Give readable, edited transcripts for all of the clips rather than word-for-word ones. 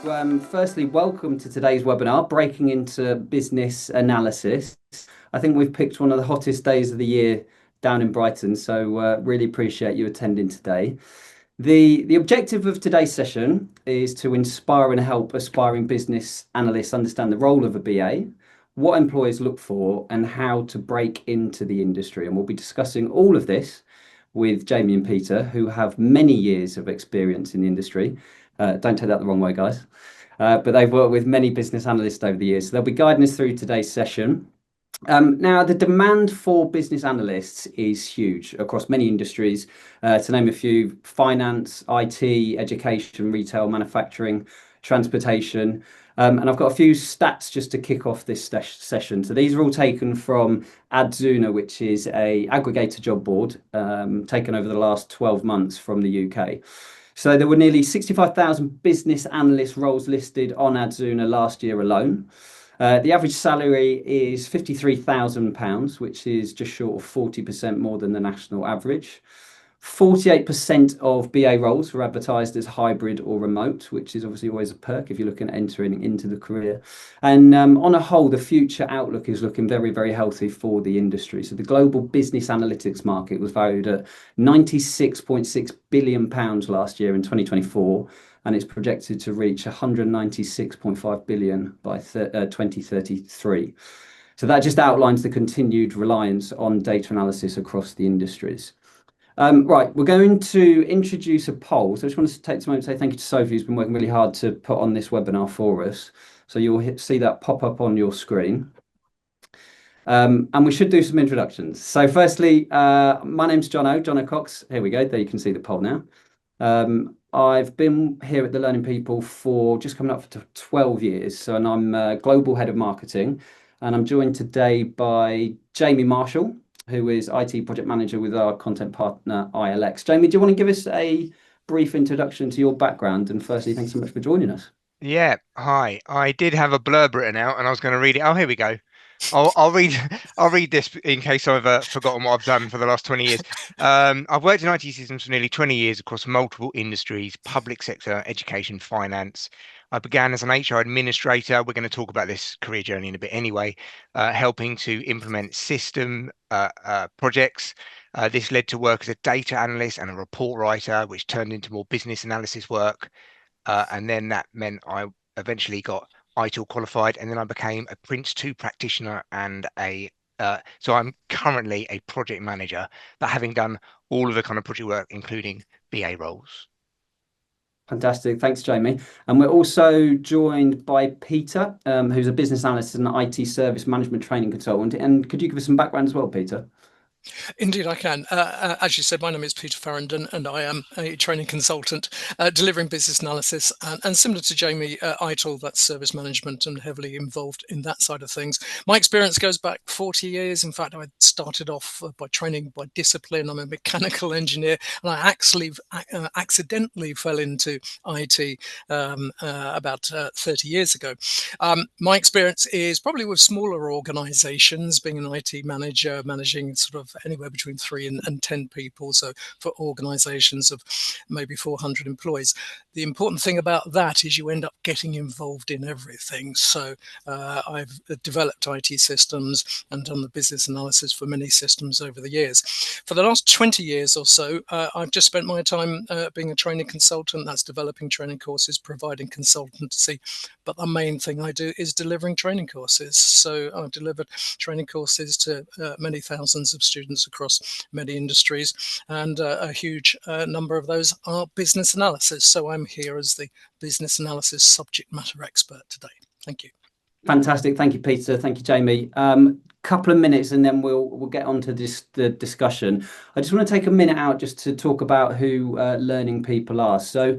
Firstly, welcome to today's webinar, Breaking into Business Analysis. I think we've picked one of the hottest days of the year down in Brighton, so really appreciate you attending today. The objective of today's session is to inspire and help aspiring business analysts understand the role of a BA, what employers look for, and how to break into the industry. And we'll be discussing all of this with Jamie and Peter, who have many years of experience in the industry. Don't take that the wrong way, guys. But they've worked with many business analysts over the years. So they'll be guiding us through today's session. Now, the demand for business analysts is huge across many industries. To name a few: finance, IT, education, retail, manufacturing, transportation. And I've got a few stats just to kick off this session. So these are all taken from Adzuna, which is a aggregator job board taken over the last 12 months from the UK. So there were nearly 65,000 business analyst roles listed on Adzuna last year alone. The average salary is £53,000, which is just short of 40% more than the national average. 48% of BA roles were advertised as hybrid or remote, which is obviously always a perk if you're looking at entering into the career. And on a whole, the future outlook is looking very, very healthy for the industry. So the global business analytics market was valued at £96.6 billion last year in 2024, and it's projected to reach 196.5 billion by 2033. So that just outlines the continued reliance on data analysis across the industries. Right, we're going to introduce a poll. So I just want to take this moment to say thank you to Sophie, who's been working really hard to put on this webinar for us. So you'll see that pop up on your screen. And we should do some introductions. So firstly, my name's John O'Cox. Here we go. There you can see the poll now. I've been here at the Learning People for just coming up to 12 years. And I'm Global Head of Marketing. And I'm joined today by Jamie Marshall, who is IT Project Manager with our content partner, ILX. Jamie, do you want to give us a brief introduction to your background? And firstly, thanks so much for joining us. Yeah, hi. I did have a blurb written out, and I was going to read it. Oh, here we go. I'll read. I'll read this in case I've forgotten what I've done for the last 20 years. I've worked in IT systems for nearly 20 years across multiple industries: public sector, education, finance. I began as an HR administrator. We're going to talk about this career journey in a bit anyway, helping to implement system projects. This led to work as a data analyst and a report writer, which turned into more business analysis work. And then that meant I eventually got ITIL qualified, and then I became a Prince 2 practitioner and so I'm currently a project manager, but having done all of the kind of project work, including BA roles. Fantastic. Thanks, Jamie. And we're also joined by Peter, who's a business analyst and IT service management training consultant. And could you give us some background as well, Peter? Indeed, I can. As you said, my name is Peter Farrington, and I am a training consultant delivering business analysis. And similar to Jamie, ITIL, that's service management, and heavily involved in that side of things. My experience goes back 40 years. In fact, I started off by training by discipline. I'm a mechanical engineer, and I actually accidentally fell into IT about 30 years ago. My experience is probably with smaller organizations, being an IT manager, managing sort of anywhere between 3 and 10 people. So for organizations of maybe 400 employees, the important thing about that is you end up getting involved in everything. So I've developed IT systems and done the business analysis for many systems over the years. For the last 20 years or so, I've just spent my time being a training consultant. That's developing training courses, providing consultancy. But the main thing I do is delivering training courses. So I've delivered training courses to many thousands of students across many industries, and a huge number of those are business analysis. So I'm here as the business analysis subject matter expert today. Thank you. Fantastic. Thank you, Peter. Thank you, Jamie. Couple of minutes and then we'll get on to the discussion. I just want to take a minute out just to talk about who Learning People are. So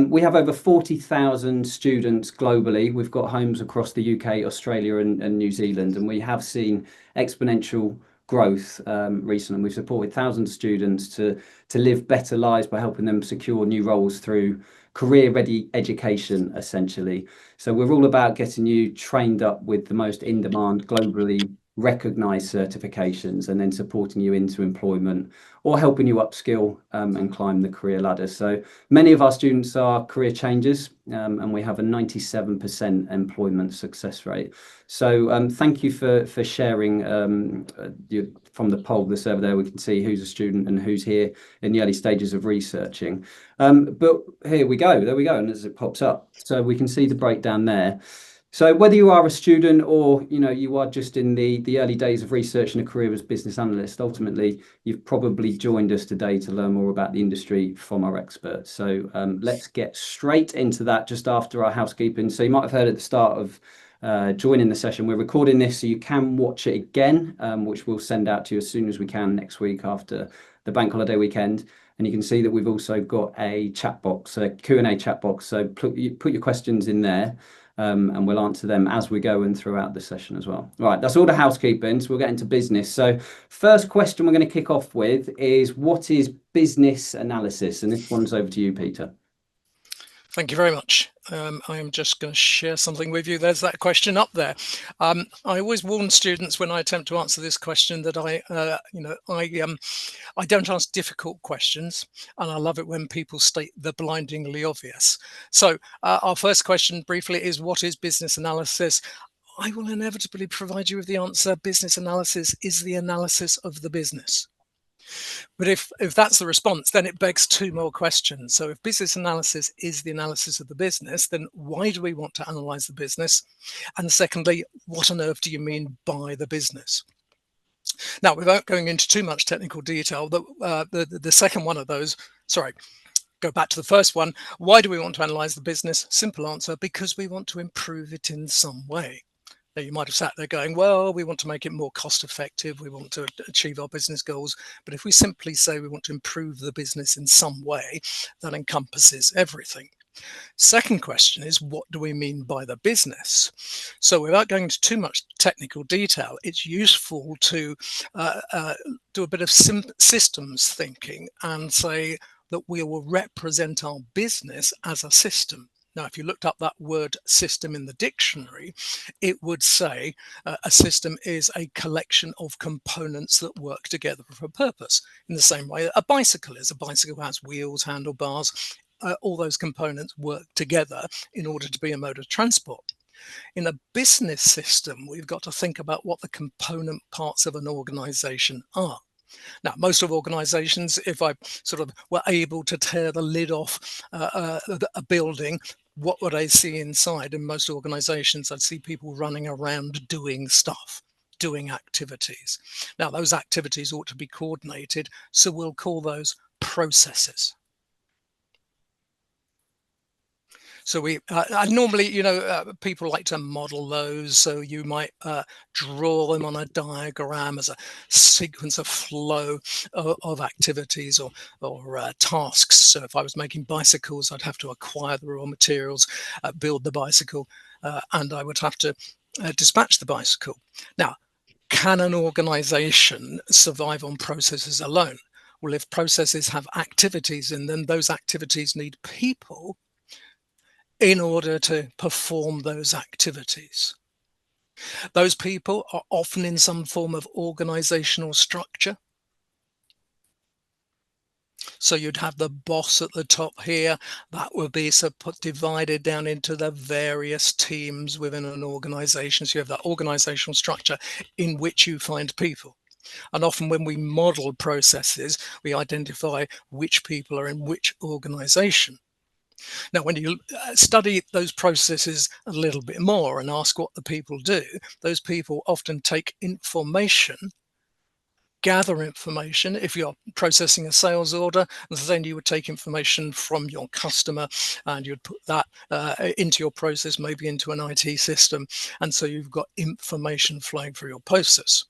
we have over 40,000 students globally. We've got homes across the UK, Australia and New Zealand, and we have seen exponential growth recently. We've supported thousands of students to live better lives by helping them secure new roles through career-ready education, essentially. So we're all about getting you trained up with the most in-demand, globally recognized certifications, and then supporting you into employment or helping you upskill and climb the career ladder. So many of our students are career changers, and we have a 97% employment success rate. So thank you for sharing from the poll, the survey there. We can see who's a student and who's here in the early stages of researching. But here we go, there we go, and as it pops up, so we can see the breakdown there. So whether you are a student or you are just in the early days of researching a career as business analyst, ultimately you've probably joined us today to learn more about the industry from our experts. So let's get straight into that just after our housekeeping. So you might have heard at the start of joining the session, we're recording this so you can watch it again, which we'll send out to you as soon as we can next week after the bank holiday weekend. And you can see that we've also got a chat box, a Q&A chat box. So put your questions in there. And we'll answer them as we go and throughout the session as well. All right, that's all the housekeeping, so we'll get into business. So first question we're going to kick off with is, what is business analysis? And this one's over to you, Peter. Thank you very much. I am just going to share something with you. There's that question up there. I always warn students when I attempt to answer this question that I don't ask difficult questions, and I love it when people state the blindingly obvious. So our first question briefly is, what is business analysis? I will inevitably provide you with the answer. Business analysis is the analysis of the business. But if that's the response, then it begs two more questions. So if business analysis is the analysis of the business, then why do we want to analyze the business? And secondly, what on earth do you mean by the business? Now, without going into too much technical detail, the second one of those, go back to the first one. Why do we want to analyze the business? Simple answer, because we want to improve it in some way. Now, you might have sat there going, well, we want to make it more cost effective. We want to achieve our business goals. But if we simply say we want to improve the business in some way, that encompasses everything. Second question is, what do we mean by the business? So without going into too much technical detail, it's useful to do a bit of systems thinking and say that we will represent our business as a system. Now, if you looked up that word system in the dictionary, it would say a system is a collection of components that work together for a purpose. In the same way a bicycle is. A bicycle has wheels, handlebars. All those components work together in order to be a mode of transport. In a business system, we've got to think about what the component parts of an organization are. Now, most of organizations, if I sort of were able to tear the lid off a building, what would I see inside? In most organizations, I'd see people running around doing stuff, doing activities. Now, those activities ought to be coordinated, so we'll call those processes. So we normally, people like to model those. So you might draw them on a diagram as a sequence of flow of activities or tasks. So if I was making bicycles, I'd have to acquire the raw materials, build the bicycle, and I would have to dispatch the bicycle. Now, can an organization survive on processes alone? Well, if processes have activities in them, those activities need people in order to perform those activities. Those people are often in some form of organizational structure. So you'd have the boss at the top here. That would be divided down into the various teams within an organization. So you have that organizational structure in which you find people. And often when we model processes, we identify which people are in which organization. Now, when you study those processes a little bit more and ask what the people do, those people often take information, gather information. If you're processing a sales order, then you would take information from your customer and you'd put that into your process, maybe into an IT system. And so you've got information flowing through your process.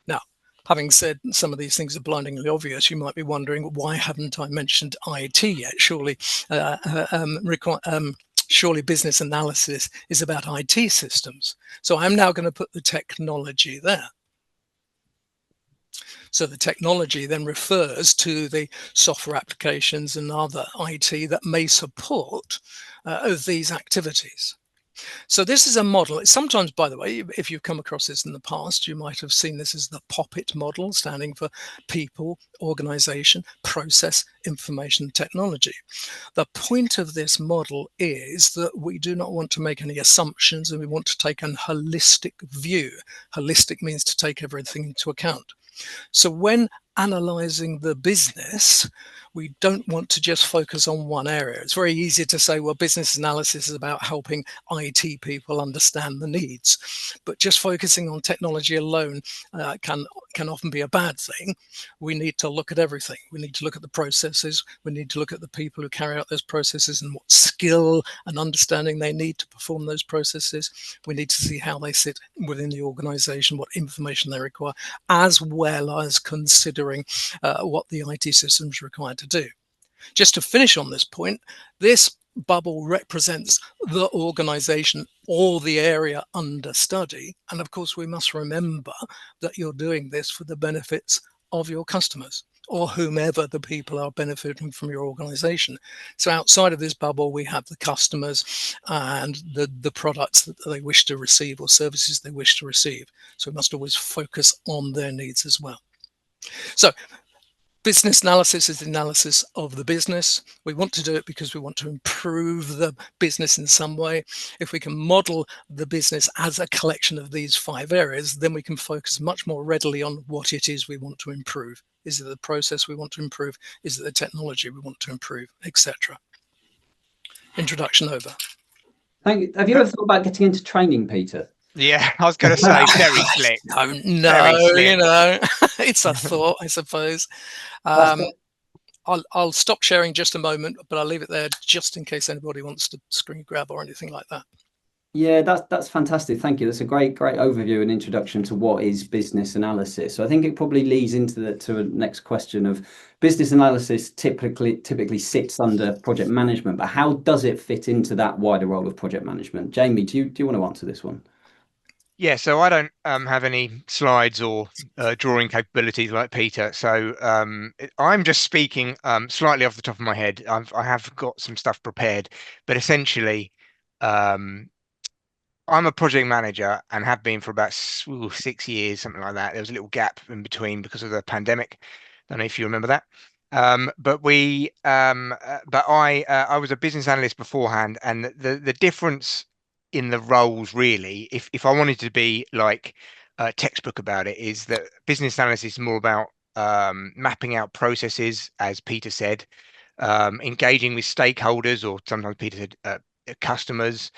Now, having said some of these things are blindingly obvious, you might be wondering, why haven't I mentioned IT yet? Surely business analysis is about IT systems. So I'm now going to put the technology there. So the technology then refers to the software applications and other IT that may support these activities. So this is a model. Sometimes, by the way, if you've come across this in the past, you might have seen this as the POPIT model, standing for people, organization, process, information, technology. The point of this model is that we do not want to make any assumptions, and we want to take an holistic view. Holistic means to take everything into account. So when analyzing the business, we don't want to just focus on one area. It's very easy to say, well, business analysis is about helping IT people understand the needs, but just focusing on technology alone can often be a bad thing. We need to look at everything. We need to look at the processes. We need to look at the people who carry out those processes and what skill and understanding they need to perform those processes. We need to see how they sit within the organization, what information they require, as well as considering what the IT systems require to do. Just to finish on this point, this bubble represents the organization or the area under study. And of course, we must remember that you're doing this for the benefits of your customers or whomever the people are benefiting from your organization. So outside of this bubble, we have the customers and the products that they wish to receive or services they wish to receive. So we must always focus on their needs as well. So business analysis is the analysis of the business. We want to do it because we want to improve the business in some way. If we can model the business as a collection of these 5 areas, then we can focus much more readily on what it is we want to improve. Is it the process we want to improve? Is it the technology we want to improve, etc.? Introduction over. Thank you. Have you ever thought about getting into training, Peter? Yeah, I was going to say very slick. No, you know, it's a thought, I suppose. I'll stop sharing just a moment, but I'll leave it there just in case anybody wants to screen grab or anything like that. Yeah, that's fantastic. Thank you. That's a great overview and introduction to what is business analysis. So I think it probably leads into the next question of business analysis typically sits under project management, but how does it fit into that wider role of project management? Jamie, do you want to answer this one? Yeah, so I don't have any slides or drawing capabilities like Peter. So I'm just speaking slightly off the top of my head. I have got some stuff prepared, but essentially, I'm a project manager and have been for about 6 years, something like that. There was a little gap in between because of the pandemic. Don't know if you remember that. But I was a business analyst beforehand, and the difference in the roles really, if I wanted to be like a textbook about it, is that business analysis is more about mapping out processes, as Peter said, engaging with stakeholders, or sometimes Peter said customers,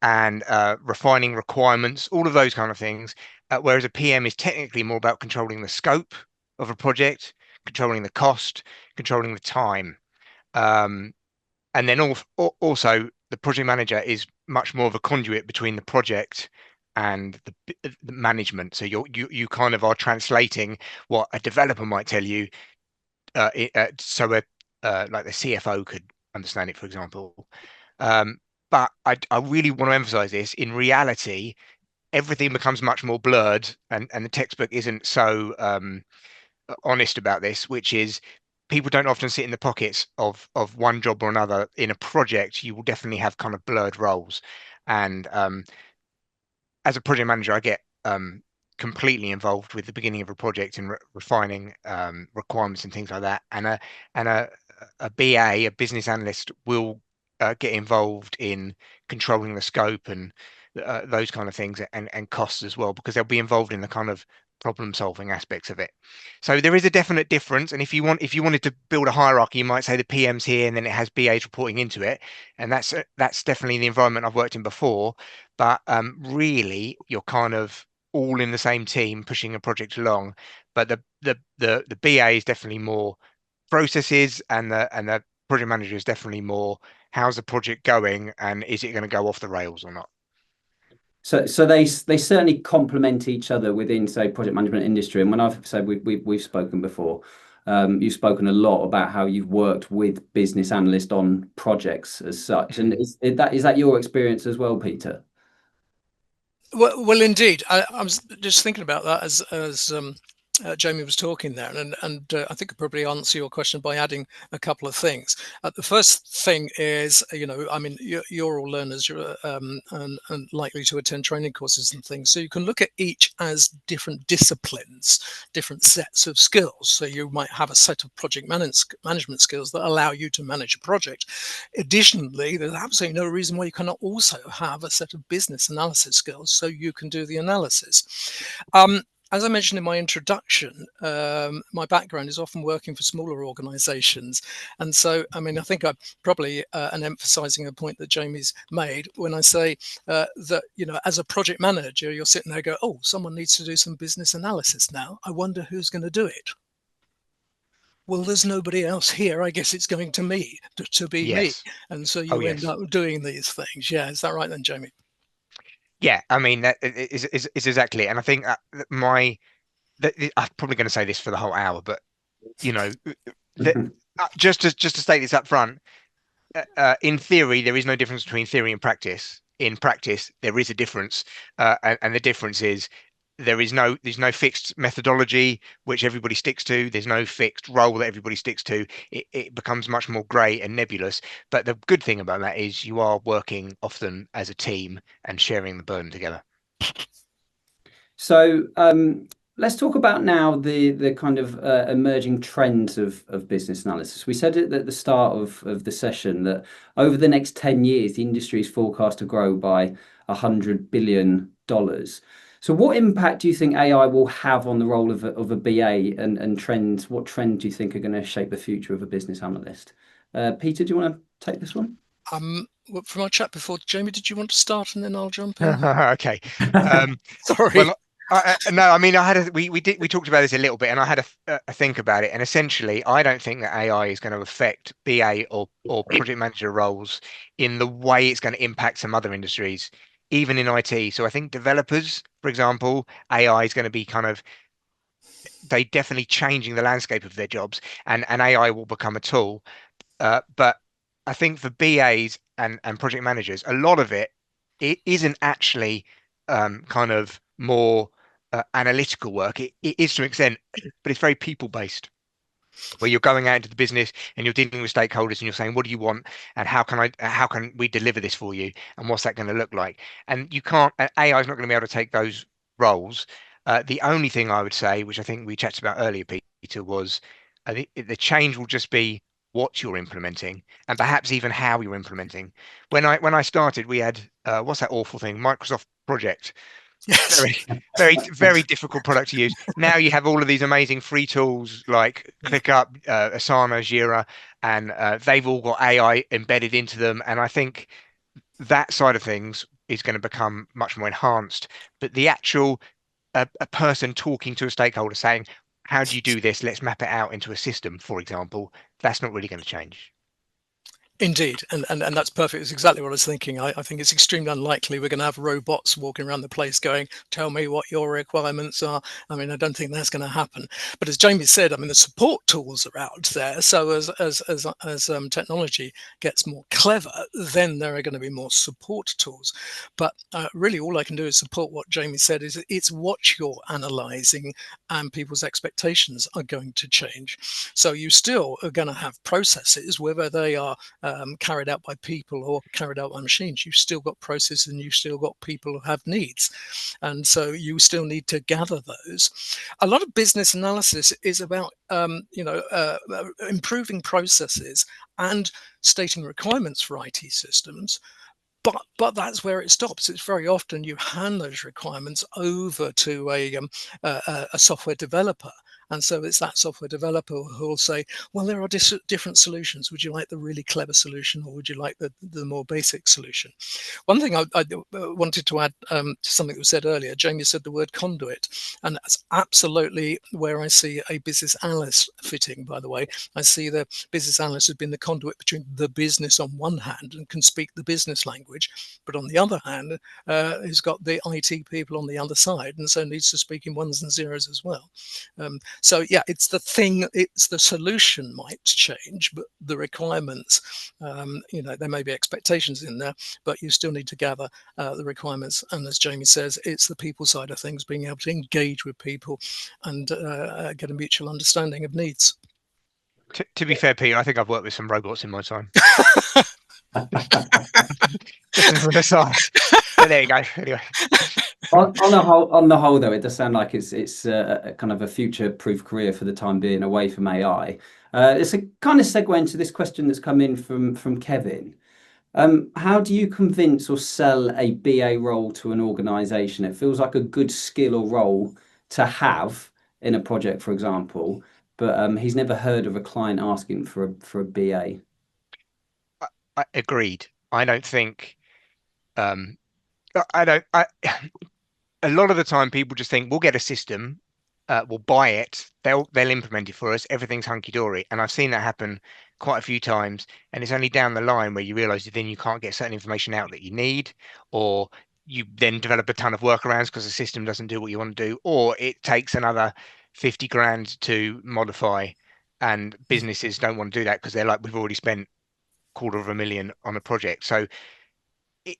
and refining requirements, all of those kind of things. Whereas a PM is technically more about controlling the scope of a project, controlling the cost, controlling the time. And then also the project manager is much more of a conduit between the project and the management. So you kind of are translating what a developer might tell you, like the CFO could understand it, for example. But I really want to emphasize this. In reality, everything becomes much more blurred, and the textbook isn't so honest about this, which is people don't often sit in the pockets of one job or another. In a project, you will definitely have kind of blurred roles. And as a project manager, I get completely involved with the beginning of a project and refining requirements and things like that. And a BA, a business analyst, will get involved in controlling the scope and those kind of things, and costs as well, because they'll be involved in the kind of problem solving aspects of it. So there is a definite difference. And if you wanted to build a hierarchy, you might say the PM's here and then it has BAs reporting into it. And that's definitely the environment I've worked in before. But really, you're kind of all in the same team pushing a project along. But the BA is definitely more processes, and the project manager is definitely more how's the project going and is it going to go off the rails or not. So they certainly complement each other within, say, project management industry. And when I've said we've spoken before, you've spoken a lot about how you've worked with business analysts on projects as such. And is that your experience as well, Peter? Well, indeed. I was just thinking about that as Jamie was talking there, and I think I'll probably answer your question by adding a couple of things. The first thing is, I mean, you're all learners, and likely to attend training courses and things. So you can look at each as different disciplines, different sets of skills. So you might have a set of project management skills that allow you to manage a project. Additionally, there's absolutely no reason why you cannot also have a set of business analysis skills so you can do the analysis. As I mentioned in my introduction, my background is often working for smaller organizations. And so, I mean, I think I'm probably and emphasizing a point that Jamie's made when I say that, as a project manager, you're sitting there go, oh, someone needs to do some business analysis now. I wonder who's going to do it. Well, there's nobody else here. I guess it's going to be me. And so you end up doing these things. Yeah, is that right then, Jamie? Yeah, I mean, that is exactly it. And I think I'm probably going to say this for the whole hour, but just to state this up front, in theory, there is no difference between theory and practice. In practice, there is a difference, and the difference is there's no fixed methodology which everybody sticks to. There's no fixed role that everybody sticks to. It becomes much more grey and nebulous. But the good thing about that is you are working often as a team and sharing the burden together. So let's talk about now the kind of emerging trends of business analysis. We said at the start of the session that over the next 10 years, the industry is forecast to grow by $100 billion. So what impact do you think AI will have on the role of a BA and trends? What trends do you think are going to shape the future of a business analyst? Peter, do you want to take this one? Well, from our chat before, Jamie, did you want to start and then I'll jump in? Okay. Sorry. Well, no, I mean, we talked about this a little bit, and I had a think about it. And essentially, I don't think that AI is going to affect BA or project manager roles in the way it's going to impact some other industries, even in IT. So I think developers, for example, AI is going to be they definitely changing the landscape of their jobs, and AI will become a tool. But I think for BAs and project managers, a lot of it isn't actually kind of more analytical work. It is to an extent, but it's very people based, where you're going out into the business and you're dealing with stakeholders and you're saying, what do you want, and how can we deliver this for you, and what's that going to look like? And you can't, AI is not going to be able to take those roles. The only thing I would say, which I think we chatted about earlier, Peter, was the change will just be what you're implementing and perhaps even how you're implementing. When I started, we had what's that awful thing, Microsoft Project. Yes. Very difficult product to use. Now you have all of these amazing free tools like ClickUp, Asana, Jira, and they've all got AI embedded into them. And I think that side of things is going to become much more enhanced. But the actual a person talking to a stakeholder saying, how do you do this? Let's map it out into a system, for example. That's not really going to change. Indeed, and that's perfect. It's exactly what I was thinking. I think it's extremely unlikely we're going to have robots walking around the place going, tell me what your requirements are. I mean, I don't think that's going to happen. But as Jamie said, I mean, the support tools are out there. So as technology gets more clever, then there are going to be more support tools. But really, all I can do is support what Jamie said. Is it's what you're analysing, and people's expectations are going to change. So you still are going to have processes, whether they are carried out by people or carried out by machines. You've still got processes and you've still got people who have needs. And so you still need to gather those. A lot of business analysis is about, improving processes and stating requirements for IT systems. But that's where it stops. It's very often you hand those requirements over to a software developer. And so it's that software developer who will say, well, there are different solutions. Would you like the really clever solution, or would you like the more basic solution? One thing I wanted to add to something that was said earlier, Jamie said the word conduit, and that's absolutely where I see a business analyst fitting, by the way. I see the business analyst as being the conduit between the business on one hand and can speak the business language, but on the other hand, has got the IT people on the other side, and so needs to speak in ones and zeros as well. So yeah, it's the thing, it's the solution might change, but the requirements, there may be expectations in there, but you still need to gather the requirements. And as Jamie says, it's the people side of things, being able to engage with people and get a mutual understanding of needs. To be fair, Peter, I think I've worked with some robots in my time. Just as an aside. But there you go. Anyway. On the whole, though, it does sound like it's a kind of a future-proof career for the time being, away from AI. It's a kind of segue into this question that's come in from Kevin. How do you convince or sell a BA role to an organization? It feels like a good skill or role to have in a project, for example, but he's never heard of a client asking for a BA. I agreed. I don't think I don't I a lot of the time people just think we'll get a system, we'll buy it, they'll implement it for us, everything's hunky dory. And I've seen that happen quite a few times. And it's only down the line where you realize that then you can't get certain information out that you need, or you then develop a ton of workarounds because the system doesn't do what you want to do, or it takes another 50 grand to modify. And businesses don't want to do that because they're like, we've already spent $250,000 on a project. So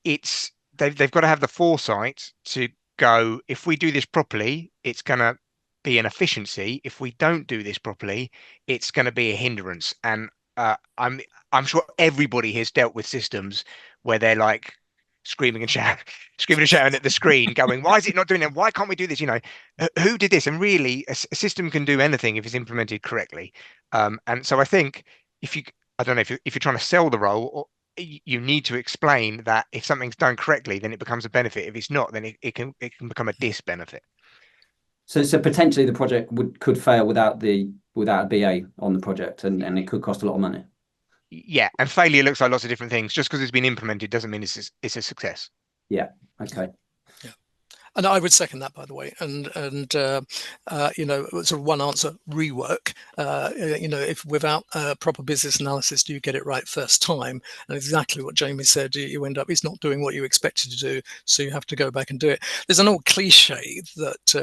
it's they've got to have the foresight to go, if we do this properly, it's going to be an efficiency. If we don't do this properly, it's going to be a hindrance. And I'm sure everybody has dealt with systems where they're like screaming and shouting, screaming and shouting at the screen, going, "Why is it not doing it? Why can't we do this? Who did this?" And really, a system can do anything if it's implemented correctly. And so I think if you, I don't know if you're trying to sell the role, or you need to explain that if something's done correctly, then it becomes a benefit. If it's not, then it can become a disbenefit. So potentially the project could fail without a BA on the project, and it could cost a lot of money. Yeah, and failure looks like lots of different things. Just because it's been implemented doesn't mean it's a success. Yeah. Okay. And I would second that, by the way. And sort of one answer: rework. If without proper business analysis, do you get it right first time? And exactly what Jamie said, you end up it's not doing what you expected to do, so you have to go back and do it. There's an old cliche that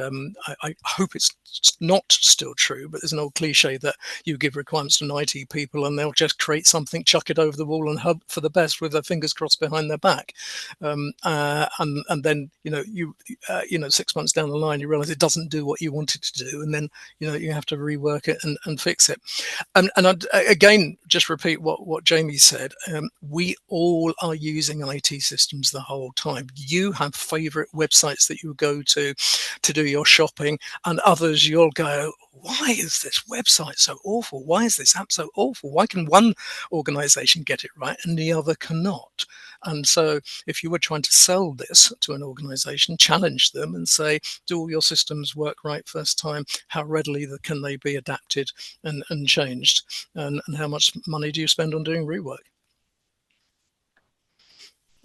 I hope it's not still true, but there's an old cliche that you give requirements to an IT people and they'll just create something, chuck it over the wall, and hope for the best with their fingers crossed behind their back. And then 6 months down the line, you realize it doesn't do what you want it to do, and then you have to rework it and fix it. And I'd again just repeat what Jamie said. We all are using IT systems the whole time. You have favorite websites that you go to do your shopping, and others you'll go, why is this website so awful? Why is this app so awful? Why can one organization get it right and the other cannot? And so if you were trying to sell this to an organization, challenge them and say, do all your systems work right first time? How readily can they be adapted and changed? And how much money do you spend on doing rework?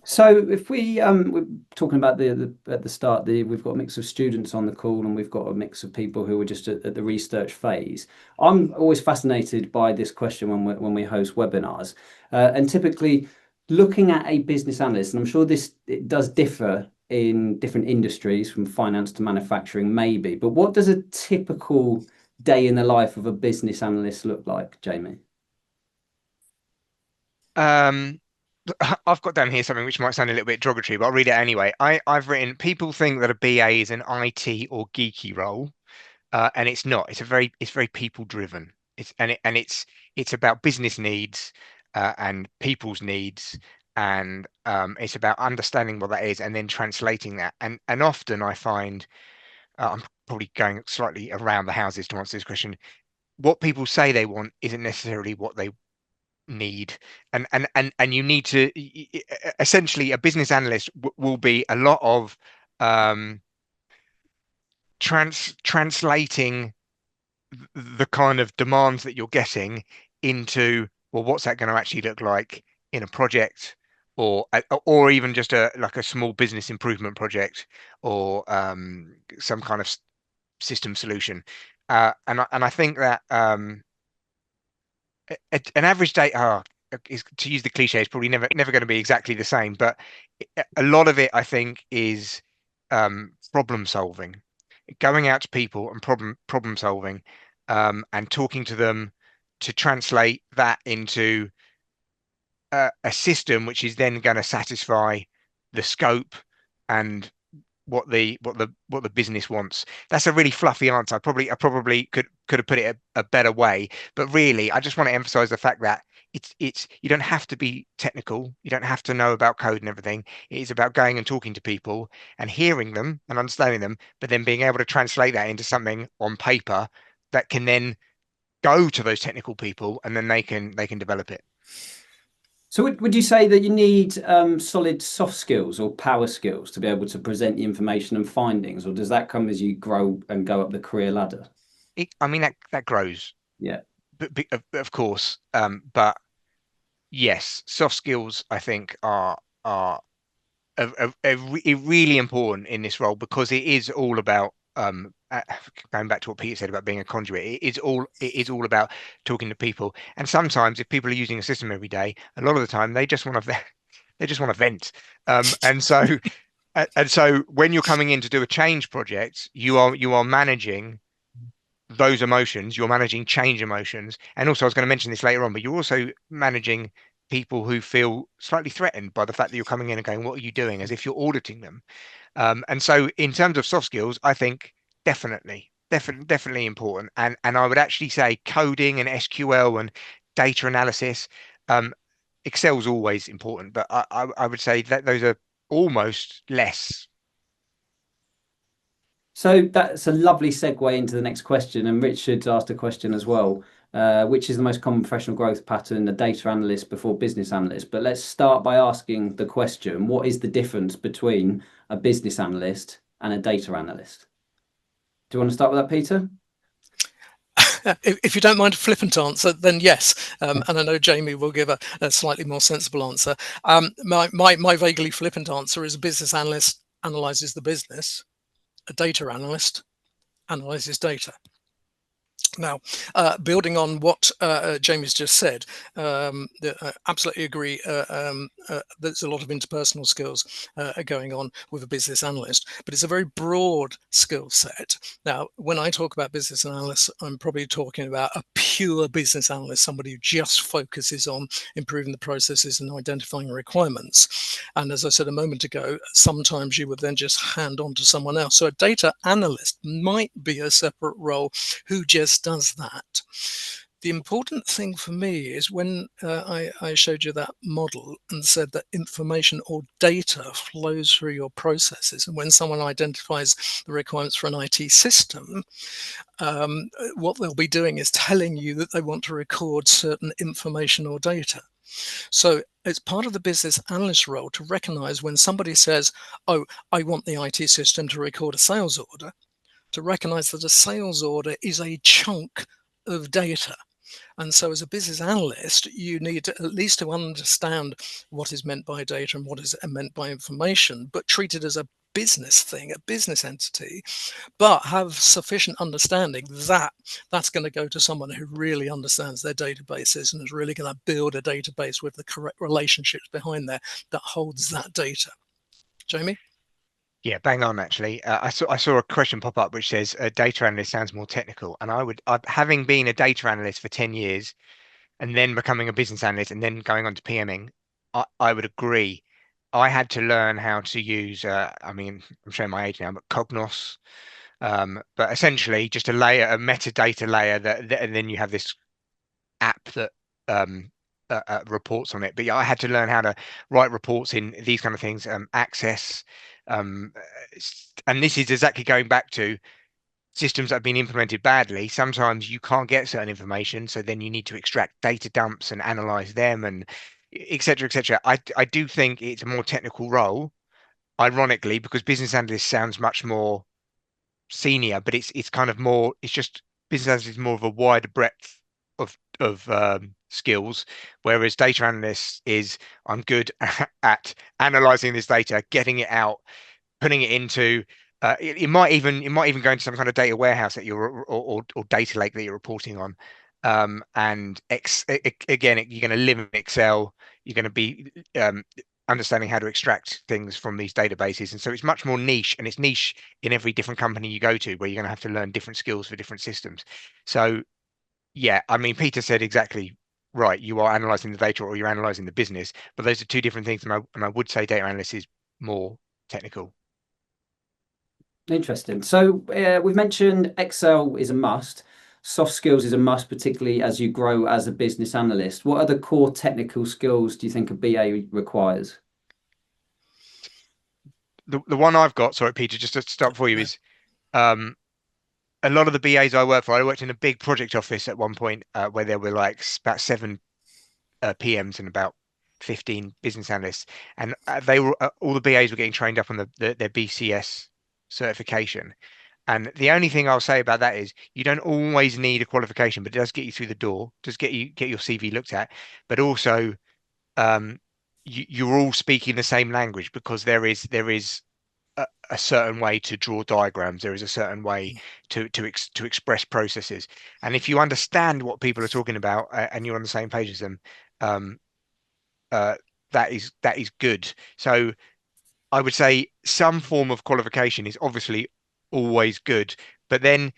So if we're talking about at the start, we've got a mix of students on the call and we've got a mix of people who are just at the research phase. I'm always fascinated by this question when we host webinars, and typically looking at a business analyst, and I'm sure it does differ in different industries from finance to manufacturing, maybe, but what does a typical day in the life of a business analyst look like, Jamie? I've got down here something which might sound a little bit derogatory, but I'll read it anyway. I've written, people think that a BA is an IT or geeky role, and it's not. It's very people driven. It's about business needs and people's needs, and it's about understanding what that is and then translating that. And often I find I'm probably going slightly around the houses to answer this question. What people say they want isn't necessarily what they need, and you need to essentially, a business analyst will be a lot of translating the kind of demands that you're getting into, well, what's that going to actually look like in a project, or even just like a small business improvement project, or some kind of system solution, and I think that an average day, is, to use the cliche, is probably never going to be exactly the same, but a lot of it, I think, is problem solving. going out to people and problem solving, and talking to them to translate that into a system which is then going to satisfy the scope and what the business wants. That's a really fluffy answer. I probably could have put it a better way, but really, I just want to emphasize the fact that it's you don't have to be technical. You don't have to know about code and everything. It is about going and talking to people and hearing them and understanding them, but then being able to translate that into something on paper that can then go to those technical people, and then they can develop it. So would you say that you need solid soft skills or power skills to be able to present the information and findings, or does that come as you grow and go up the career ladder? I mean that grows, Yeah. but of course, but yes, soft skills I think are really important in this role, because it is all about going back to what Peter said about being a conduit. It is all about talking to people. And sometimes, if people are using a system every day, a lot of the time they just want to they just want to vent. And so when you're coming in to do a change project, you are managing those emotions, you're managing change emotions. And also, I was going to mention this later on, but you're also managing people who feel slightly threatened by the fact that you're coming in and going, what are you doing? As if you're auditing them. And so in terms of soft skills, I think definitely important. And I would actually say coding and SQL and data analysis, um, Excel's always important, but I would say that those are almost less. So that's a lovely segue into the next question. And Richard's asked a question as well, which is the most common professional growth pattern, a data analyst before business analyst? But let's start by asking the question, what is the difference between a business analyst and a data analyst? Do you want to start with that, Peter? If you don't mind a flippant answer, then yes. And I know Jamie will give a slightly more sensible answer. My vaguely flippant answer is a business analyst analyzes the business, a data analyst analyzes data. Now, building on what Jamie's just said, absolutely agree. There's a lot of interpersonal skills going on with a business analyst, but it's a very broad skill set. Now, when I talk about business analysts, I'm probably talking about a pure business analyst, somebody who just focuses on improving the processes and identifying requirements. And as I said a moment ago, sometimes you would then just hand on to someone else. So a data analyst might be a separate role who just does that. The important thing for me is when I showed you that model and said that information or data flows through your processes, and when someone identifies the requirements for an IT system, what they'll be doing is telling you that they want to record certain information or data. So it's part of the business analyst role to recognize when somebody says, oh, I want the IT system to record a sales order, to recognize that a sales order is a chunk of data. And so as a business analyst, you need at least to understand what is meant by data and what is meant by information, but treat it as a business thing, a business entity, but have sufficient understanding that that's going to go to someone who really understands their databases and is really going to build a database with the correct relationships behind there that holds that data. Jamie? Yeah, bang on. Actually, I saw a question pop up which says data analyst sounds more technical, and having been a data analyst for 10 years and then becoming a business analyst and then going on to PMing, I would agree. I had to learn how to use. I mean, I'm showing my age now, but Cognos. But essentially, just a metadata layer and then you have this app that um, reports on it. But yeah, I had to learn how to write reports in these kind of things, access, um, and this is exactly going back to systems that have been implemented badly. Sometimes you can't get certain information, so then you need to extract data dumps and analyze them, and etc. etc. I do think it's a more technical role, ironically, because business analyst sounds much more senior, but it's kind of more. It's just business analyst is more of a wider breadth of skills, whereas data analyst is I'm good at analyzing this data, getting it out, putting it into. It might even go into some kind of data warehouse that or data lake that you're reporting on. And again, you're going to live in Excel. You're going to be understanding how to extract things from these databases. And so it's much more niche, and it's niche in every different company you go to, where you're going to have to learn different skills for different systems. So yeah, I mean, Peter said exactly right. You are analyzing the data or you're analyzing the business, but those are two different things. And I would say data analyst is more technical. Interesting. So we've mentioned Excel is a must. Soft skills is a must, particularly as you grow as a business analyst. What other core technical skills do you think a BA requires? The one I've got, sorry, Peter, just to start for you, is a lot of the BAs I work for. I worked in a big project office at one point where there were like about 7 PMs and about 15 business analysts, and they were all the BAs were getting trained up on their BCS certification. And the only thing I'll say about that is you don't always need a qualification, but it does get you through the door, does get your CV looked at, but also um, you're all speaking the same language, because there is a certain way to draw diagrams. There is a certain way to express processes, and if you understand what people are talking about and you're on the same page as them, um, uh, that is good. So I would say some form of qualification is obviously always good, but then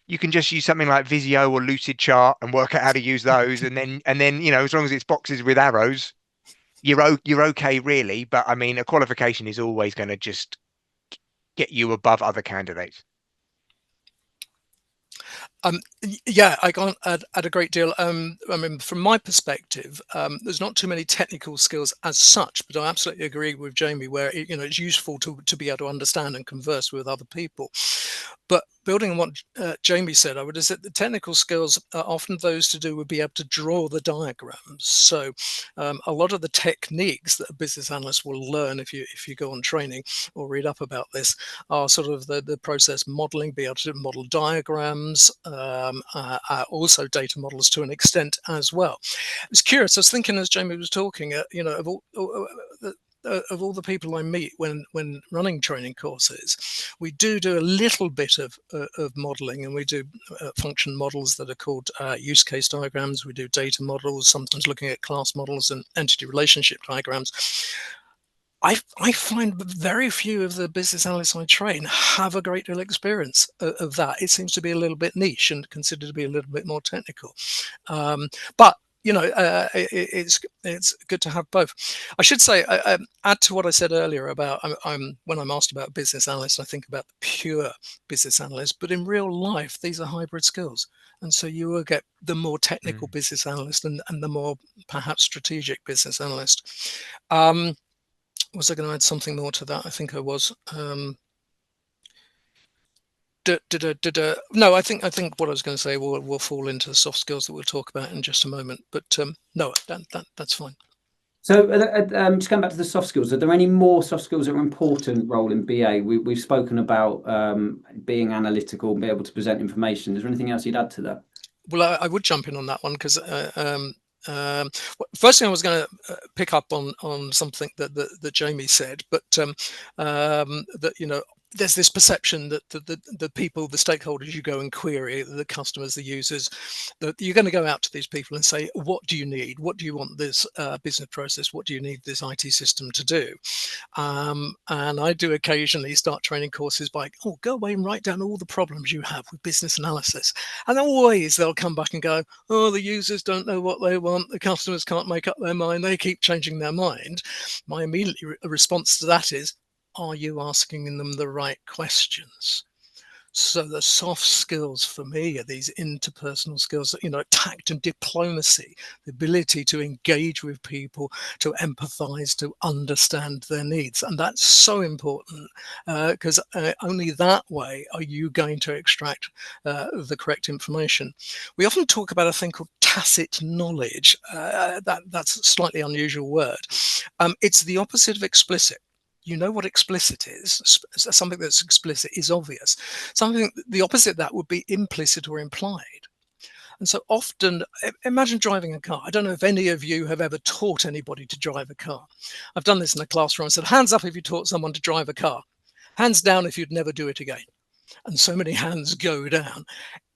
you can just use something like Visio or Lucid Chart and work out how to use those, and then as long as it's boxes with arrows, you're okay really. But I mean, a qualification is always going to just get you above other candidates. Yeah, I can't add a great deal. I mean, from my perspective, there's not too many technical skills as such, but I absolutely agree with Jamie where it's useful to be able to understand and converse with other people. But building on what Jamie said, I would say that the technical skills are often those to do with being able to draw the diagrams. So a lot of the techniques that a business analyst will learn if you go on training or read up about this are sort of the process modeling, be able to model diagrams, also data models to an extent as well. I was curious. I was thinking as Jamie was talking, of all the people I meet when running training courses, we do a little bit of modeling, and we do function models that are called use case diagrams. We do data models, sometimes looking at class models and entity relationship diagrams. I find very few of the business analysts I train have a great deal of experience of that. It seems to be a little bit niche and considered to be a little bit more technical. But it's good to have both. I should say, add to what I said earlier about when I'm asked about business analysts, I think about the pure business analyst. But in real life, these are hybrid skills, and so you will get the more technical business analyst and the more perhaps strategic business analyst. Was I going to add something more to that? I think I was. No, I think what I was going to say will fall into the soft skills that we'll talk about in just a moment. But no, that's fine. So just going back to the soft skills, are there any more soft skills that are important role in BA? We've spoken about being analytical, be able to present information. Is there anything else you'd add to that? Well, I would jump in on that one because first thing I was going to pick up on something that Jamie said, but that there's this perception that the people, the stakeholders you go and query, the customers, the users, that you're going to go out to these people and say, what do you need? What do you want this business process? What do you need this IT system to do? And I do occasionally start training courses by, go away and write down all the problems you have with business analysis. And always they'll come back and go, the users don't know what they want. The customers can't make up their mind. They keep changing their mind. My immediate response to that is, are you asking them the right questions? So the soft skills for me are these interpersonal skills, tact and diplomacy, the ability to engage with people, to empathize, to understand their needs. And that's so important because only that way are you going to extract the correct information. We often talk about a thing called tacit knowledge. That's a slightly unusual word. It's the opposite of explicit. You know what explicit is. Something that's explicit is obvious. Something, the opposite of that would be implicit or implied. And so often, imagine driving a car. I don't know if any of you have ever taught anybody to drive a car. I've done this in a classroom. I said, hands up if you taught someone to drive a car. Hands down if you'd never do it again. And so many hands go down.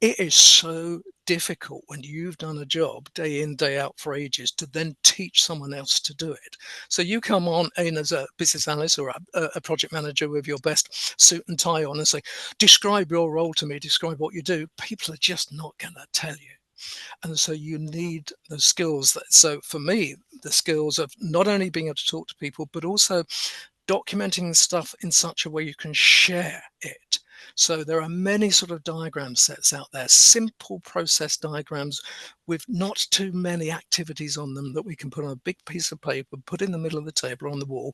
It is so difficult when you've done a job day in, day out for ages to then teach someone else to do it. So you come on in as a business analyst or a project manager with your best suit and tie on and say, describe your role to me, describe what you do. People are just not going to tell you. And so you need the skills so for me, the skills of not only being able to talk to people, but also documenting stuff in such a way you can share it. So there are many sort of diagram sets out there, simple process diagrams with not too many activities on them that we can put on a big piece of paper, put in the middle of the table or on the wall,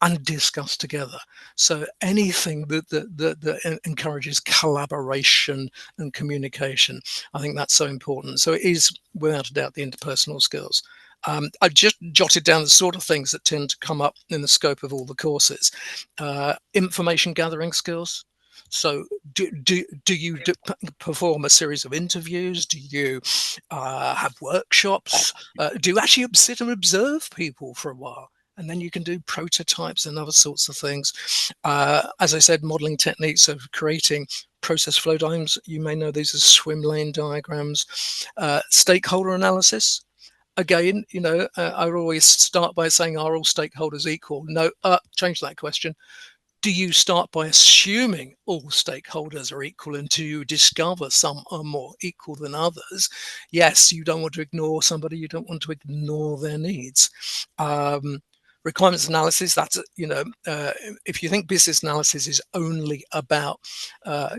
and discuss together. So anything that encourages collaboration and communication, I think that's so important. So it is without a doubt the interpersonal skills. I've just jotted down the sort of things that tend to come up in the scope of all the courses. Information gathering skills. So do you perform a series of interviews? Do you have workshops? Do you actually sit and observe people for a while? And then you can do prototypes and other sorts of things. As I said, modeling techniques of creating process flow diagrams. You may know these as swim lane diagrams. Stakeholder analysis. Again, I always start by saying, are all stakeholders equal? No, change that question. Do you start by assuming all stakeholders are equal until you discover some are more equal than others? Yes, you don't want to ignore somebody, you don't want to ignore their needs. Requirements analysis, that's, if you think business analysis is only about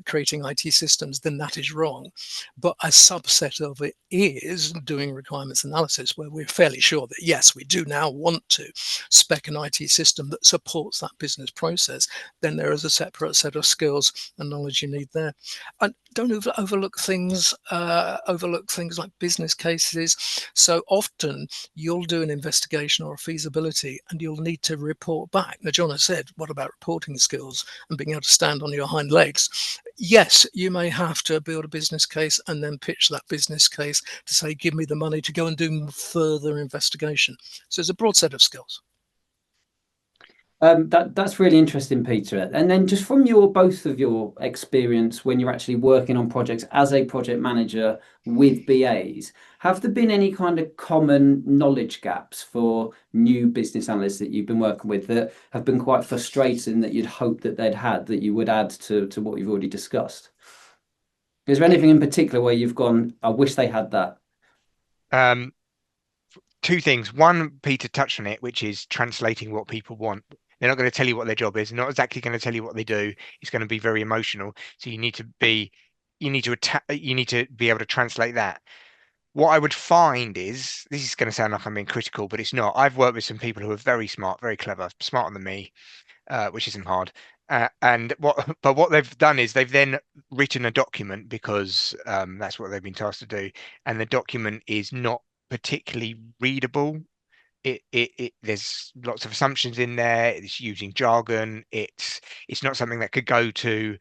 creating IT systems, then that is wrong. But a subset of it is doing requirements analysis, where we're fairly sure that, yes, we do now want to spec an IT system that supports that business process. Then there is a separate set of skills and knowledge you need there. And don't overlook things like business cases. So often you'll do an investigation or a feasibility and you'll need to report back. Now, John has said, what about reporting skills and being able to stand on your hind legs? Yes, you may have to build a business case and then pitch that business case to say, give me the money to go and do further investigation. So it's a broad set of skills. That's really interesting, Peter. And then just from both of your experience when you're actually working on projects as a project manager with BAs, have there been any kind of common knowledge gaps for new business analysts that you've been working with that have been quite frustrating that you'd hope that they'd had that you would add to what you've already discussed? Is there anything in particular where you've gone, I wish they had that? Two things. One, Peter touched on it, which is translating what people want. They're not going to tell you what their job is. They're not exactly going to tell you what they do. It's going to be very emotional. So you need to be able to translate that. What I would find is, this is going to sound like I'm being critical, but it's not. I've worked with some people who are very smart, very clever, smarter than me, which isn't hard. But what they've done is they've then written a document because that's what they've been tasked to do, and the document is not particularly readable. There's lots of assumptions in there. It's using jargon. It's not something that could go to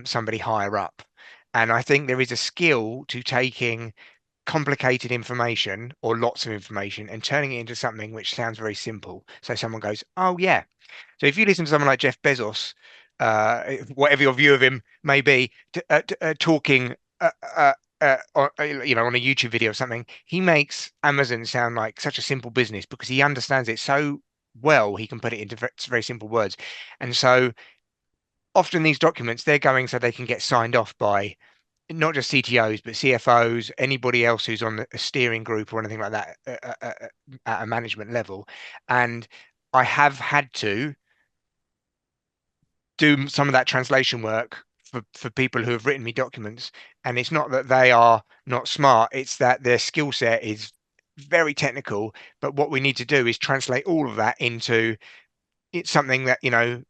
somebody higher up. And I think there is a skill to taking complicated information or lots of information and turning it into something which sounds very simple. So someone goes, oh yeah. So if you listen to someone like Jeff Bezos, whatever your view of him may be, talking on a YouTube video or something, he makes Amazon sound like such a simple business because he understands it so well. He can put it into very simple words. And so often these documents, they're going so they can get signed off by not just CTOs, but CFOs, anybody else who's on a steering group or anything like that at a management level. And I have had to do some of that translation work for people who have written me documents. And it's not that they are not smart, it's that their skill set is very technical. But what we need to do is translate all of that into it's something that,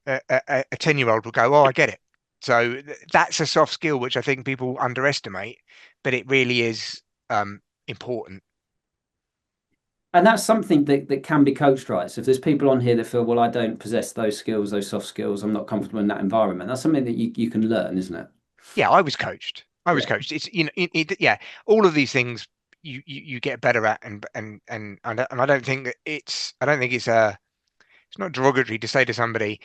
a 10-year-old will go, oh, I get it. So that's a soft skill, which I think people underestimate, but it really is important. And that's something that can be coached, right? So if there's people on here that feel, well, I don't possess those skills, those soft skills, I'm not comfortable in that environment. That's something that you can learn, isn't it? Yeah, I was coached. It's yeah, all of these things you get better at, and I don't think that it's not derogatory to say to somebody,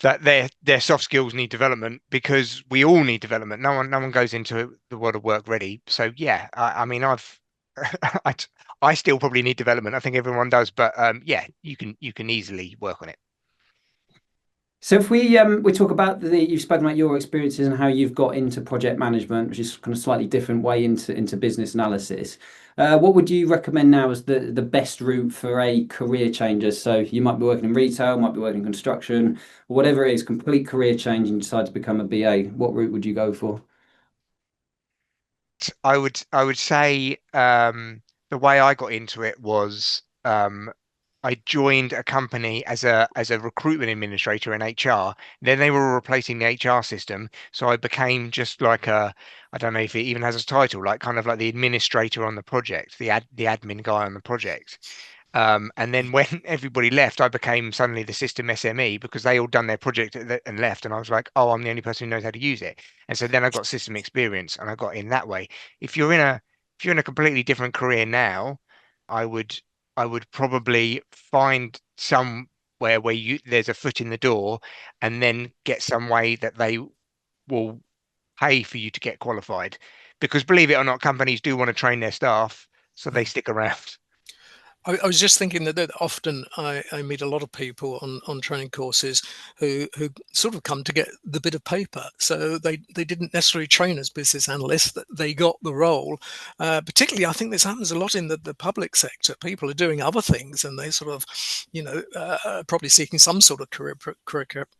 that their soft skills need development, because we all need development. No one goes into the world of work ready. So yeah, I mean, I, I still probably need development. I think everyone does, but yeah, you can easily work on it. So if we talk about you've spoken about your experiences and how you've got into project management, which is kind of slightly different way into business analysis. What would you recommend now as the best route for a career changer? So you might be working in retail, might be working in construction, or whatever it is, complete career change and decide to become a BA. What route would you go for? I would say the way I got into it was I joined a company as a recruitment administrator in HR. Then they were replacing the HR system, so I became just like I don't know if it even has a title, like kind of like the administrator on the project, the admin guy on the project. And then when everybody left, I became suddenly the system SME, because they all done their project and left. And I was like, oh, I'm the only person who knows how to use it. And so then I got system experience, and I got in that way. If you're in a if you're in a completely different career now, I would I would probably find somewhere where you there's a foot in the door, and then get some way that they will pay for you to get qualified. Because believe it or not, companies do want to train their staff, so they stick around. I was just thinking that often I meet a lot of people on training courses who sort of come to get the bit of paper. So they didn't necessarily train as business analysts, that they got the role. Particularly, I think this happens a lot in the public sector. People are doing other things, and they sort of, probably seeking some sort of career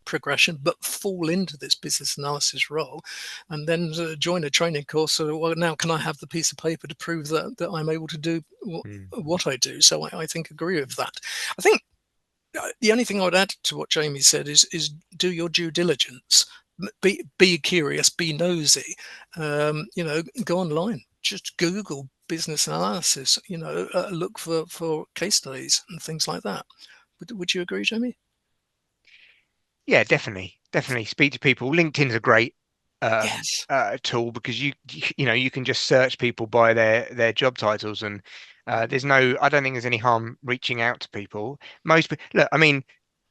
progression, but fall into this business analysis role, and then join a training course. So, well, now can I have the piece of paper to prove that I'm able to do what I do? So I think agree with that. I think the only thing I would add to what Jamie said is do your due diligence. Be curious, be nosy. Go online, just Google business analysis. Look for case studies and things like that. Would you agree, Jamie? Yeah, definitely speak to people. LinkedIn's a great um, Yes. tool, because you can just search people by their job titles, and I don't think there's any harm reaching out to people. Look, I mean,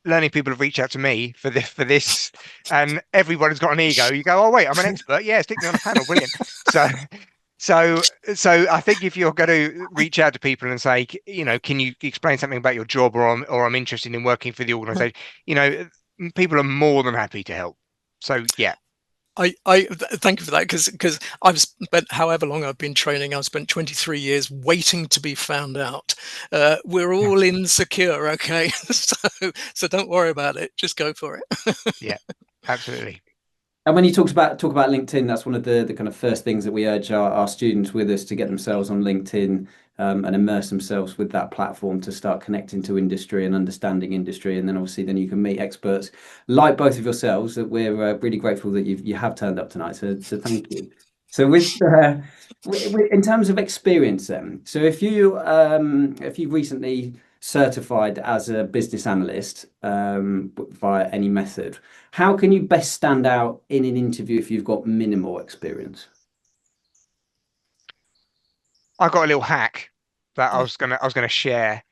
learning people have reached out to me for this, and everybody's got an ego. You go, oh wait, I'm an expert. Yeah, stick me on a panel, brilliant. So. So I think if you're going to reach out to people and say, can you explain something about your job, or I'm interested in working for the organization, you know, people are more than happy to help. So yeah, Thank you for that, because I've spent however long I've been training. I've spent 23 years waiting to be found out. We're all insecure, okay? So don't worry about it. Just go for it. yeah, absolutely. And when you talk about LinkedIn, that's one of the kind of first things that we urge our students with us to get themselves on LinkedIn, and immerse themselves with that platform to start connecting to industry and understanding industry. And then obviously then you can meet experts like both of yourselves, that we're really grateful that you have turned up tonight. So thank you. So in terms of experience then, so if you recently certified as a business analyst via any method, how can you best stand out in an interview if you've got minimal experience? I got a little hack that I was gonna share,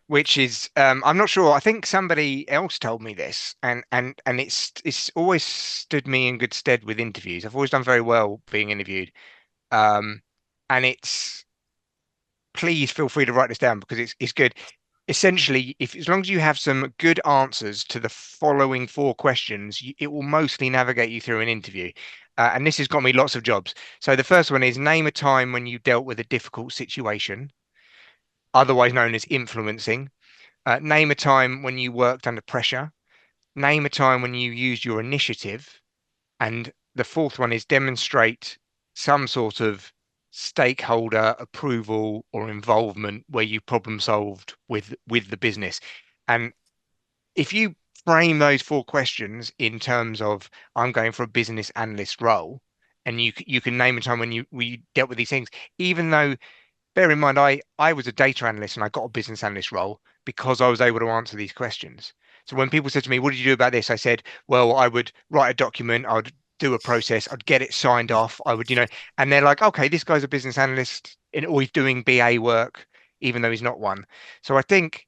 which is I'm not sure. I think somebody else told me this, and it's always stood me in good stead with interviews. I've always done very well being interviewed. Um, and it's Please feel free to write this down, because it's good. Essentially, if as long as you have some good answers to the following four questions, it will mostly navigate you through an interview. And this has got me lots of jobs. So the first one is, name a time when you dealt with a difficult situation, otherwise known as influencing. Name a time when you worked under pressure. Name a time when you used your initiative. And the fourth one is, demonstrate some sort of stakeholder approval or involvement where you problem solved with the business. And if you frame those four questions in terms of, I'm going for a business analyst role, and you can name a time when we dealt with these things, even though, bear in mind, I was a data analyst and I got a business analyst role because I was able to answer these questions. So when people said to me, "What did you do about this?" I said, "Well, I would write a document, I'd do a process, I'd get it signed off, I would, and they're like, okay, this guy's a business analyst, or he's doing BA work, even though he's not one." So I think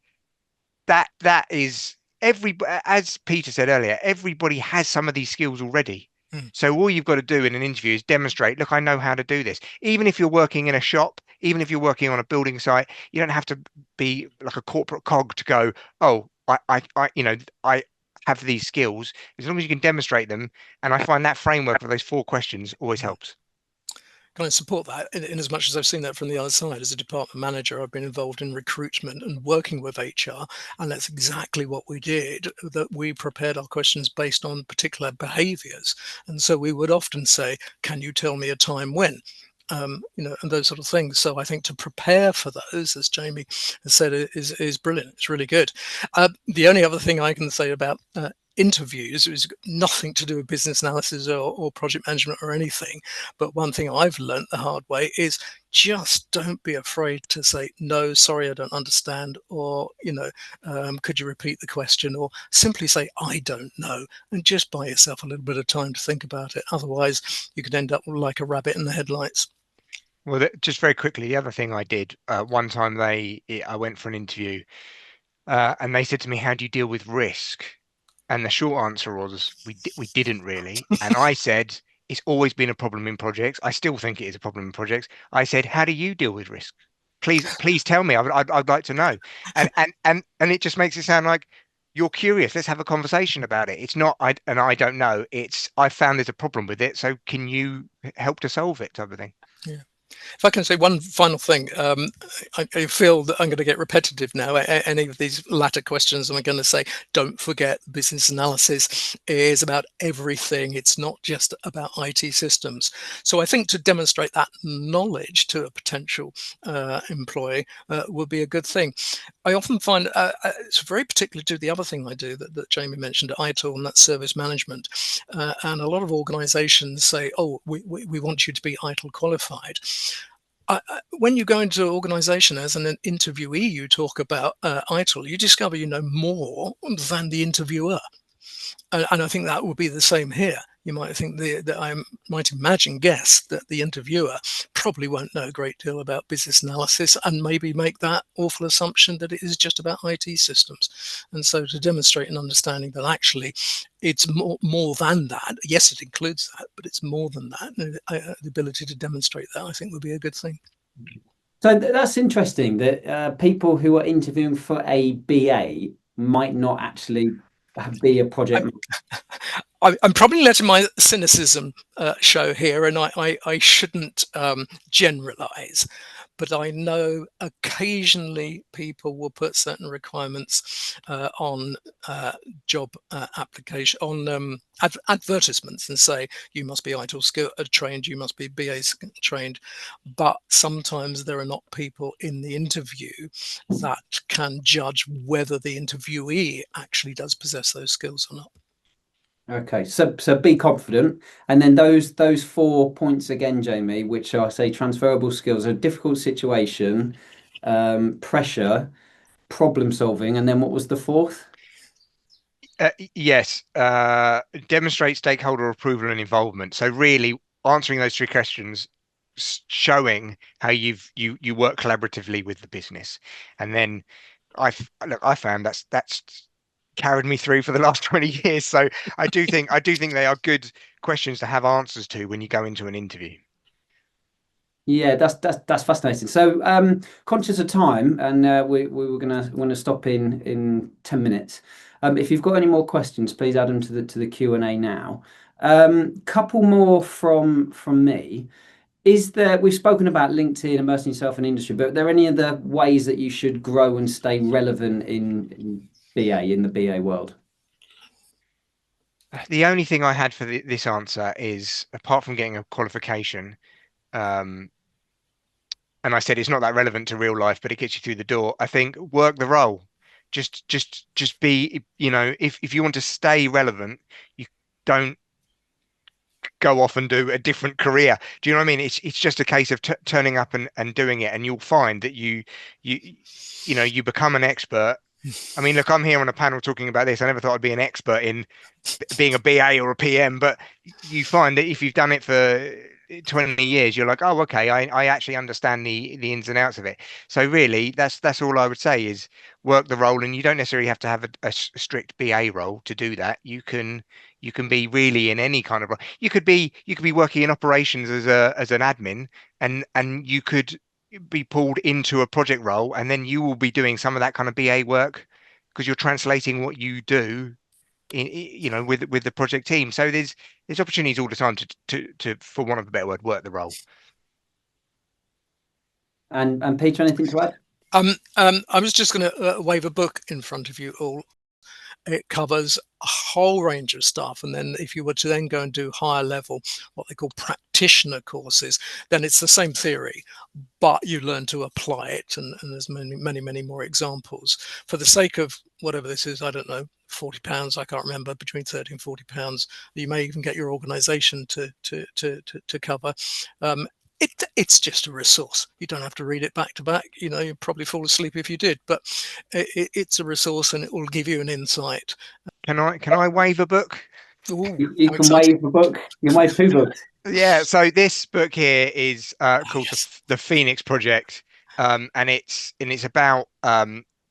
that is as Peter said earlier, everybody has some of these skills already. Mm. So all you've got to do in an interview is demonstrate, look, I know how to do this. Even if you're working in a shop, even if you're working on a building site, you don't have to be like a corporate cog to go, oh, I have these skills. As long as you can demonstrate them. And I find that framework of those 4 questions always helps. Can I support that in as much as I've seen that from the other side? As a department manager, I've been involved in recruitment and working with HR, and that's exactly what we did, that we prepared our questions based on particular behaviors. And so we would often say, can you tell me a time when? And those sort of things. So I think to prepare for those, as Jamie has said, is brilliant. It's really good. The only other thing I can say about interviews is nothing to do with business analysis or project management or anything. But one thing I've learned the hard way is just don't be afraid to say, no, sorry, I don't understand. Or, could you repeat the question? Or simply say, I don't know. And just buy yourself a little bit of time to think about it. Otherwise, you could end up like a rabbit in the headlights. Well, just very quickly, the other thing I did one time, I went for an interview and they said to me, how do you deal with risk? And the short answer was we didn't really. And I said, it's always been a problem in projects. I still think it is a problem in projects. I said, how do you deal with risk? Please tell me. I'd like to know. And it just makes it sound like you're curious. Let's have a conversation about it. It's not I don't know. It's I found there's a problem with it. So can you help to solve it, type of thing. Yeah. If I can say one final thing, I feel that I'm going to get repetitive now. Any of these latter questions, I'm going to say, don't forget business analysis is about everything. It's not just about IT systems. So I think to demonstrate that knowledge to a potential employee would be a good thing. I often find it's very particular to the other thing I do that Jamie mentioned, ITIL, and that's service management. And a lot of organizations say, oh, we want you to be ITIL qualified. When you go into an organization as an interviewee, you talk about ITIL, you discover you know more than the interviewer. And I think that would be the same here. You might think that I might guess that the interviewer probably won't know a great deal about business analysis and maybe make that awful assumption that it is just about IT systems. And so to demonstrate an understanding that actually it's more than that. Yes, it includes that, but it's more than that. And the ability to demonstrate that, I think, would be a good thing. So that's interesting that people who are interviewing for a BA might not actually be a project. I'm probably letting my cynicism show here, and I shouldn't generalize, but I know occasionally people will put certain requirements on job application, on advertisements, and say you must be ITIL trained, you must be BA trained, but sometimes there are not people in the interview that can judge whether the interviewee actually does possess those skills or not. Okay, so be confident, and then those 4 points again, Jamie, which I say transferable skills: a difficult situation, pressure, problem solving, and then what was the fourth? Yes, demonstrate stakeholder approval and involvement. So really answering those 3 questions, showing how you work collaboratively with the business, and then I found that's carried me through for the last 20 years. So I do think they are good questions to have answers to when you go into an interview. Yeah, that's fascinating. So, conscious of time, and we were gonna stop in 10 minutes. If you've got any more questions, please add them to the Q&A now. Couple more from me. We've spoken about LinkedIn, immersing yourself in industry, but are there any other ways that you should grow and stay relevant in the BA world? The only thing I had for this answer is, apart from getting a qualification, and I said it's not that relevant to real life, but it gets you through the door. I think work the role. Just be, if you want to stay relevant, you don't go off and do a different career. Do you know what I mean? It's just a case of turning up and doing it, and you'll find that you become an expert. I mean, look, I'm here on a panel talking about this. I never thought I'd be an expert in being a BA or a PM, but you find that if you've done it for 20 years, you're like, oh, okay, I actually understand the ins and outs of it. So really, that's all I would say is work the role, and you don't necessarily have to have a strict BA role to do that. You can be really in any kind of role. You could be working in operations as an admin, and you could be pulled into a project role, and then you will be doing some of that kind of BA work because you're translating what you do with the project team. So there's opportunities all the time to for want of a better word, work the role. And Peter, anything to add? I was just going to wave a book in front of you all. It covers a whole range of stuff, and then if you were to then go and do higher level, what they call practitioner courses, then it's the same theory, but you learn to apply it, and there's many more examples. For the sake of whatever this is, I don't know, £40, I can't remember, between 30 and £40, you may even get your organization to cover. It's just a resource. You don't have to read it back to back. You'd probably fall asleep if you did, but it's a resource, and it will give you an insight. Can I wave a book? Ooh, You how can exciting. wave a book. You can wave two books. Yeah, so this book here is called the Phoenix Project, and it's about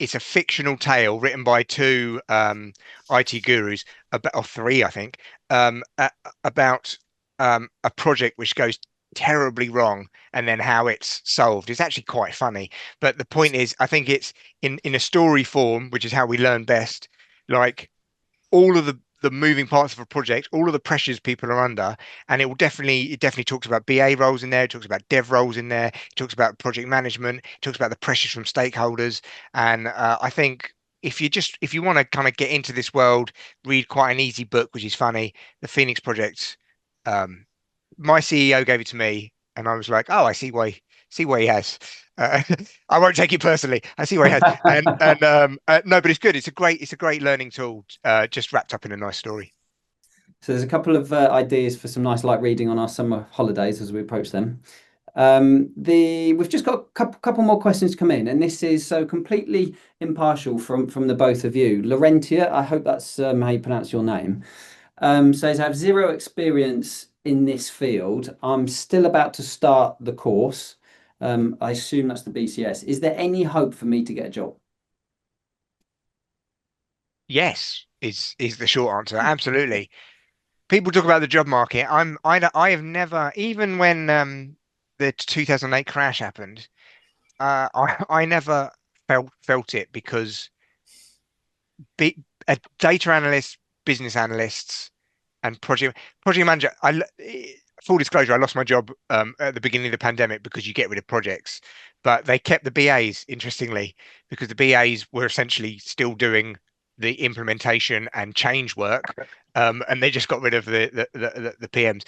it's a fictional tale written by two IT gurus, or three, I think, about a project which goes terribly wrong, and then how it's solved. It's actually quite funny, but the point is, I think it's in a story form, which is how we learn best. Like all of the moving parts of a project, all of the pressures people are under, and it definitely talks about BA roles in there, it talks about dev roles in there, it talks about project management, it talks about the pressures from stakeholders, and I think if you want to kind of get into this world, read quite an easy book which is funny. The Phoenix Project. My CEO gave it to me, and I was like, oh, I see why he has. Uh, I won't take it personally. I see why he has, and no, but it's good. It's a great learning tool, just wrapped up in a nice story. So there's a couple of ideas for some nice light reading on our summer holidays as we approach them. We've just got a couple more questions come in, and this is so completely impartial from the both of you. Laurentia, I hope that's how you pronounce your name. Says, I have zero experience in this field. I'm still about to start the course. I assume that's the BCS. Is there any hope for me to get a job? Yes, is the short answer. Absolutely. People talk about the job market. I have never, even when the 2008 crash happened, I never felt it because a data analyst, business analysts, and project manager. Full disclosure, I lost my job at the beginning of the pandemic because you get rid of projects, but they kept the BAs, interestingly, because the BAs were essentially still doing the implementation and change work, and they just got rid of the PMs.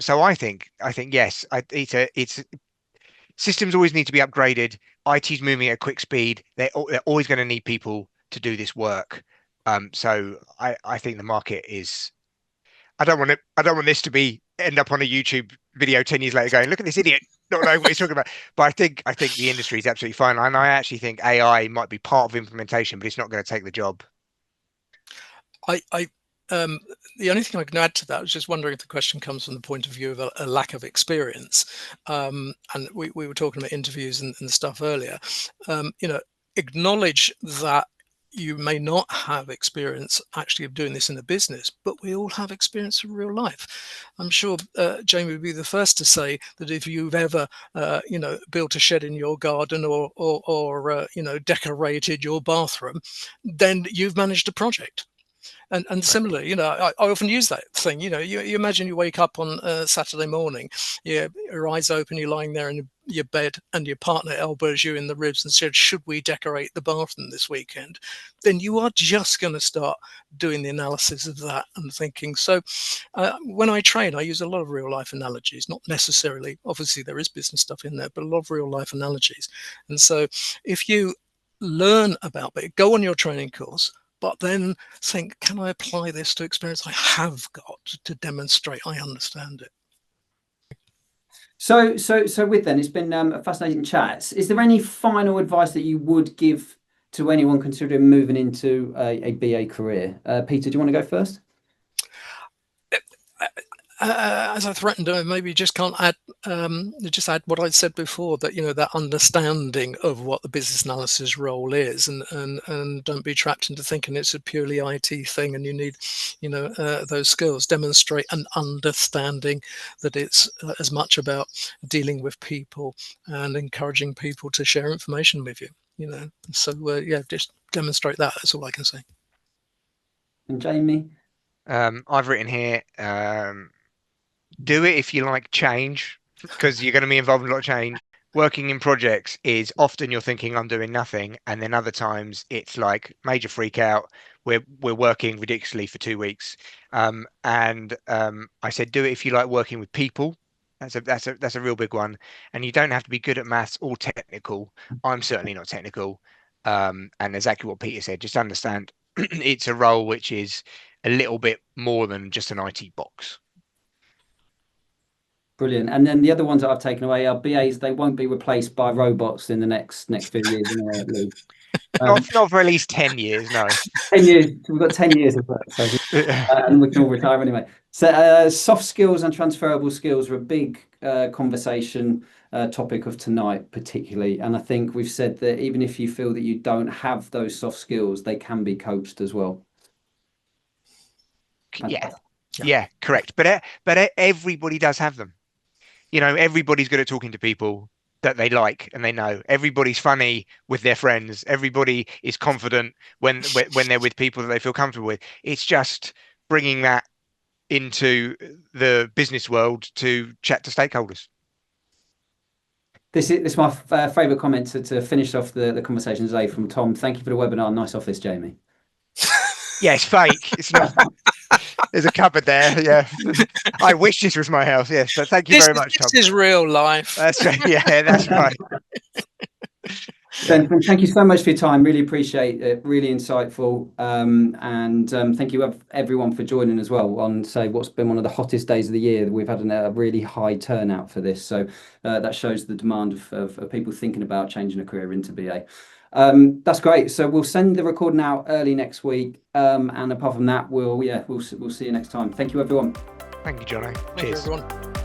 So I think yes, it's systems always need to be upgraded. IT's moving at a quick speed. They're always going to need people to do this work. So I think the market is. I don't want this to be end up on a YouTube video 10 years later going, look at this idiot not knowing what he's talking about. But I think the industry is absolutely fine. And I actually think AI might be part of implementation, but it's not going to take the job. The only thing I can add to that, I was just wondering if the question comes from the point of view of a lack of experience. And we were talking about interviews and stuff earlier. Acknowledge that you may not have experience actually of doing this in a business, but we all have experience in real life. I'm sure Jamie would be the first to say that if you've ever, built a shed in your garden or decorated your bathroom, then you've managed a project. And similarly, I often use that thing. You imagine you wake up on Saturday morning, your eyes open, you're lying there in your bed, and your partner elbows you in the ribs and said, "Should we decorate the bathroom this weekend?" Then you are just going to start doing the analysis of that and thinking. So, when I train, I use a lot of real life analogies. Not necessarily, obviously, there is business stuff in there, but a lot of real life analogies. And so, if you learn about it, go on your training course, but then think, can I apply this to experience I have got to demonstrate I understand it? So with then, it's been a fascinating chat. Is there any final advice that you would give to anyone considering moving into a BA career? Peter, do you want to go first? as I threatened, maybe just can't add, just add what I said before, that that understanding of what the business analysis role is, and don't be trapped into thinking it's a purely IT thing, and you need, those skills. Demonstrate an understanding that it's as much about dealing with people and encouraging people to share information with you. So yeah, just demonstrate that. That's all I can say. And Jamie? I've written here, do it if you like change, because you're going to be involved in a lot of change. Working in projects is often you're thinking I'm doing nothing, and then other times it's like major freak out. We're working ridiculously for 2 weeks, and I said do it if you like working with people. That's a real big one, and you don't have to be good at maths or technical. I'm certainly not technical, and exactly what Peter said. Just understand it's a role which is a little bit more than just an IT box. Brilliant. And then the other ones that I've taken away are BAs. They won't be replaced by robots in the next few years, anyway, at least. Not for at least 10 years, no. 10 years. We've got 10 years of that, so and we can all retire anyway. So soft skills and transferable skills are a big conversation topic of tonight, particularly. And I think we've said that even if you feel that you don't have those soft skills, they can be coached as well. Yeah, correct. But everybody does have them. Everybody's good at talking to people that they like and they know. Everybody's funny with their friends. Everybody is confident when they're with people that they feel comfortable with. It's just bringing that into the business world to chat to stakeholders. This is my favourite comment to finish off the conversation today from Tom. Thank you for the webinar. Nice office, Jamie. Yeah, it's fake. It's not. There's a cupboard there. Yeah, I wish this was my house. Yes, but thank you very much, Tom. This is real life. That's right. Yeah, that's right. Ben, thank you so much for your time. Really appreciate it. Really insightful. And thank you everyone for joining as well on, say, what's been one of the hottest days of the year. We've had a really high turnout for this. So that shows the demand of people thinking about changing a career into BA. That's great. So we'll send the recording out early next week. And apart from that, we'll see you next time. Thank you, everyone. Thank you, Johnny. Thank you, everyone.